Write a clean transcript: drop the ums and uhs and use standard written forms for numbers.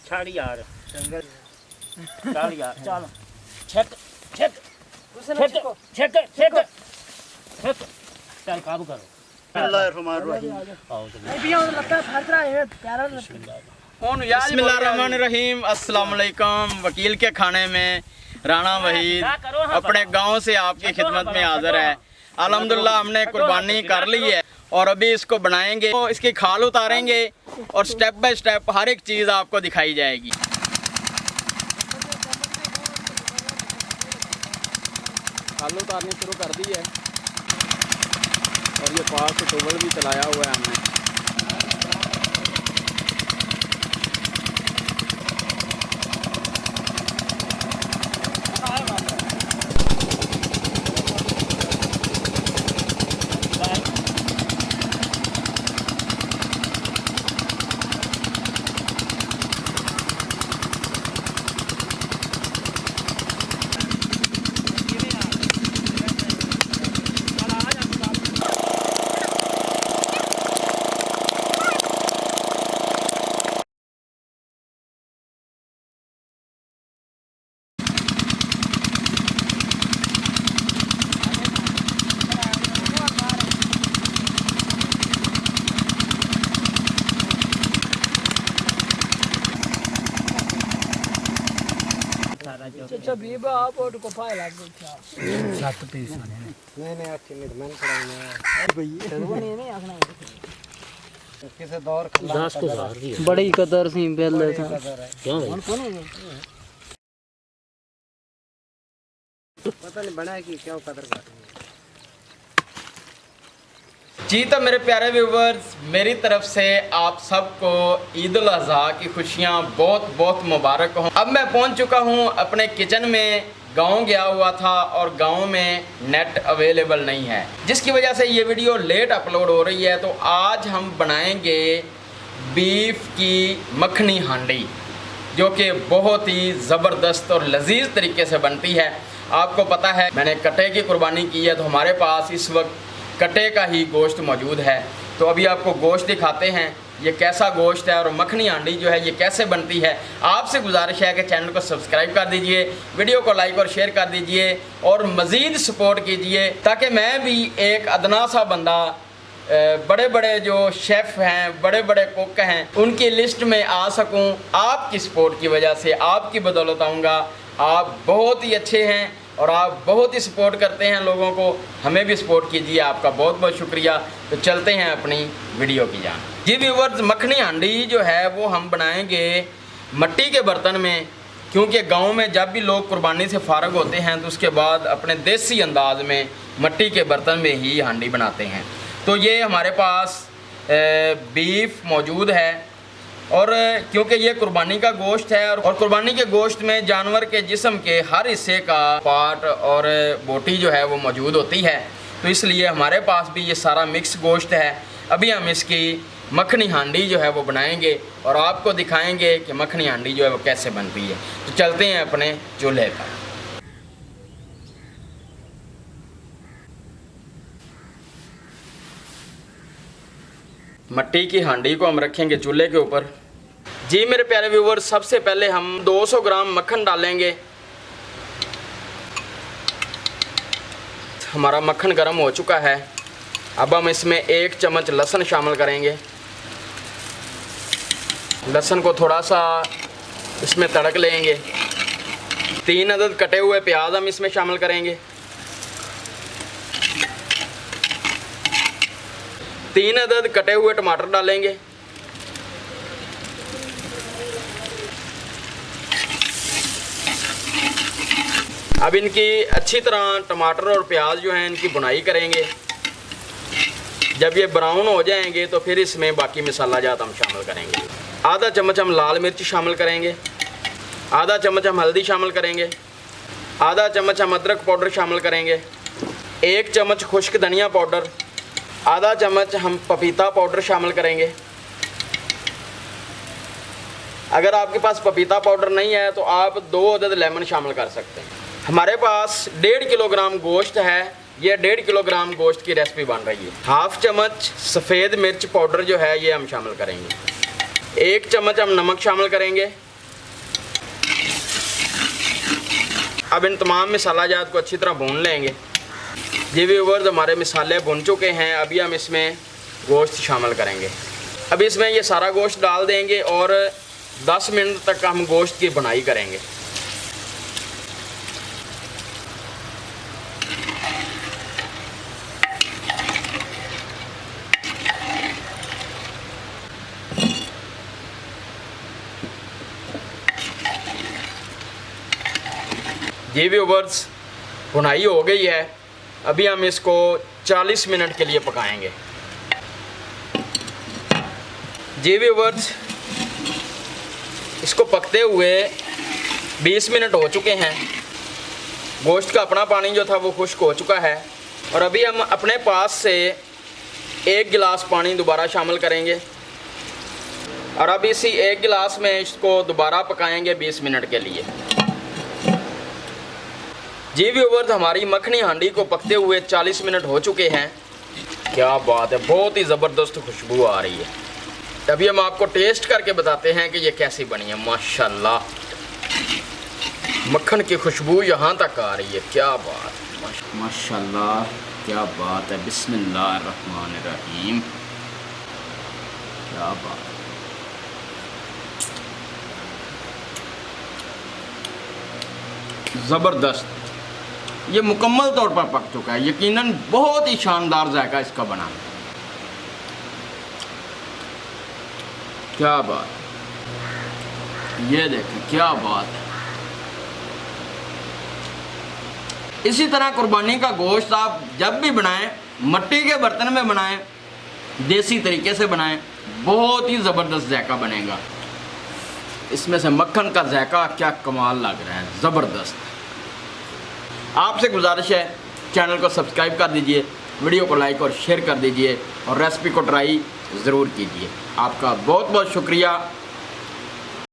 छाड़ यार चल यार चल छेक छेक छेक छेक छेक छेक चल काबू करो बिस्मिल्लाहिर्रहमानिर्रहीम। अस्सलाम वालेकुम। वकील के खाने में राणा वहीद अपने गांव से आपकी खिदमत में हाजिर है। अल्हम्दुलिल्लाह हमने कुर्बानी कर ली है और अभी इसको बनाएंगे, तो इसकी खाल उतारेंगे और स्टेप बाय स्टेप हर एक चीज़ आपको दिखाई जाएगी। खाल उतारनी शुरू कर दी है और ये पास से टोबल भी चलाया हुआ है हमने। अच्छा बीबा आप और को फाइल आ गई क्या 7 पीस नहीं अच्छी निर्माण कराने भैया वो नहीं आखना किसे दौर 10 को हार दी बड़ी कदर सी पहले था क्यों भाई पता नहीं बना कि क्या कदर करते हैं। जी तो मेरे प्यारे व्यूवर्स, मेरी तरफ से आप सबको ईद उल अज़हा की खुशियाँ बहुत बहुत मुबारक हों। अब मैं पहुंच चुका हूं अपने किचन में। गांव गया हुआ था और गांव में नेट अवेलेबल नहीं है, जिसकी वजह से ये वीडियो लेट अपलोड हो रही है। तो आज हम बनाएंगे बीफ की मखनी हांडी, जो कि बहुत ही ज़बरदस्त और लजीज तरीके से बनती है। आपको पता है मैंने कटे की कुर्बानी की है, तो हमारे पास इस वक्त कटे का ही गोश्त मौजूद है। तो अभी आपको गोश्त दिखाते हैं, ये कैसा गोश्त है और मखनी हांडी जो है ये कैसे बनती है। आपसे गुजारिश है कि चैनल को सब्सक्राइब कर दीजिए, वीडियो को लाइक और शेयर कर दीजिए और मज़ीद सपोर्ट कीजिए, ताकि मैं भी एक अदना सा बंदा बड़े बड़े जो शेफ़ हैं, बड़े बड़े कुक हैं, उनकी लिस्ट में आ सकूं। आपकी सपोर्ट की वजह से, आपकी बदौलत आऊँगा। आप बहुत ही अच्छे हैं और आप बहुत ही सपोर्ट करते हैं लोगों को, हमें भी सपोर्ट कीजिए। आपका बहुत बहुत शुक्रिया। तो चलते हैं अपनी वीडियो की जान। जी व्यूवर्स, मखनी हांडी जो है वो हम बनाएंगे मिट्टी के बर्तन में, क्योंकि गांव में जब भी लोग कुर्बानी से फ़ारग होते हैं तो उसके बाद अपने देसी अंदाज में मिट्टी के बर्तन में ही हांडी बनाते हैं। तो ये हमारे पास बीफ मौजूद है और क्योंकि ये कुर्बानी का गोश्त है और कुर्बानी के गोश्त में जानवर के जिस्म के हर हिस्से का पार्ट और बोटी जो है वो मौजूद होती है, तो इसलिए हमारे पास भी ये सारा मिक्स गोश्त है। अभी हम इसकी मखनी हांडी जो है वो बनाएंगे और आपको दिखाएंगे कि मखनी हांडी जो है वो कैसे बनती है। तो चलते हैं अपने चूल्हे पर। मिट्टी की हांडी को हम रखेंगे चूल्हे के ऊपर। जी मेरे प्यारे व्यूवर्स, सबसे पहले हम 200 ग्राम मक्खन डालेंगे। हमारा मक्खन गर्म हो चुका है। अब हम इसमें 1 चम्मच लहसुन शामिल करेंगे। लहसुन को थोड़ा सा इसमें तड़क लेंगे। 3 अदद कटे हुए प्याज हम इसमें शामिल करेंगे। 3 अदद कटे हुए टमाटर डालेंगे। अब इनकी अच्छी तरह टमाटर और प्याज जो हैं इनकी भुनाई करेंगे। जब ये ब्राउन हो जाएंगे तो फिर इसमें बाकी मसाला जात हम शामिल करेंगे। आधा चम्मच हम लाल मिर्च शामिल करेंगे। आधा चम्मच हम हल्दी शामिल करेंगे। आधा चम्मच हम अदरक पाउडर शामिल करेंगे। 1 चम्मच खुश्क धनिया पाउडर। आधा चम्मच हम पपीता पाउडर शामिल करेंगे। अगर आपके पास पपीता पाउडर नहीं है तो आप 2 अदद लेमन शामिल कर सकते हैं। हमारे पास 1.5 किलोग्राम गोश्त है। ये 1.5 किलोग्राम गोश्त की रेसिपी बन रही है। हाफ चम्मच सफ़ेद मिर्च पाउडर जो है ये हम शामिल करेंगे। 1 चम्मच हम नमक शामिल करेंगे। अब इन तमाम मसाला जात को अच्छी तरह भून लेंगे। जी व्यूअर्स, हमारे मसाले भुन चुके हैं। अभी हम इसमें गोश्त शामिल करेंगे। अभी इसमें ये सारा गोश्त डाल देंगे और 10 मिनट तक हम गोश्त की बनाई करेंगे। जी व्यूअर्स, भुनाई हो गई है। अभी हम इसको 40 मिनट के लिए पकाएंगे। जी व्यूअर्स, इसको पकते हुए 20 मिनट हो चुके हैं। गोश्त का अपना पानी जो था वो खुश्क हो चुका है और अभी हम अपने पास से 1 गिलास पानी दोबारा शामिल करेंगे और अब इसी 1 गिलास में इसको दोबारा पकाएंगे 20 मिनट के लिए। जी व्यूअर्स, हमारी मखनी हांडी को पकते हुए 40 मिनट हो चुके हैं। क्या बात है, बहुत ही ज़बरदस्त खुशबू आ रही है। अभी हम आपको टेस्ट करके बताते हैं कि ये कैसी बनी है। माशाल्लाह, मक्खन की खुशबू यहाँ तक आ रही है। क्या बात, माशाल्लाह, क्या बात है। बिस्मिल्लाहिर्रहमानिर्रहीम। क्या बात, ज़बरदस्त। ये मुकम्मल तौर पर पक चुका है। यकीनन बहुत ही शानदार जायका इसका बना है। क्या बात, ये देखें, क्या बात है। इसी तरह कुर्बानी का गोश्त आप जब भी बनाएं, मिट्टी के बर्तन में बनाएं, देसी तरीके से बनाएं, बहुत ही ज़बरदस्त जायका बनेगा। इसमें से मक्खन का जायका क्या कमाल लग रहा है, ज़बरदस्त। आपसे गुजारिश है, चैनल को सब्सक्राइब कर दीजिए, वीडियो को लाइक और शेयर कर दीजिए और रेसिपी को ट्राई ज़रूर कीजिए। आपका बहुत बहुत शुक्रिया।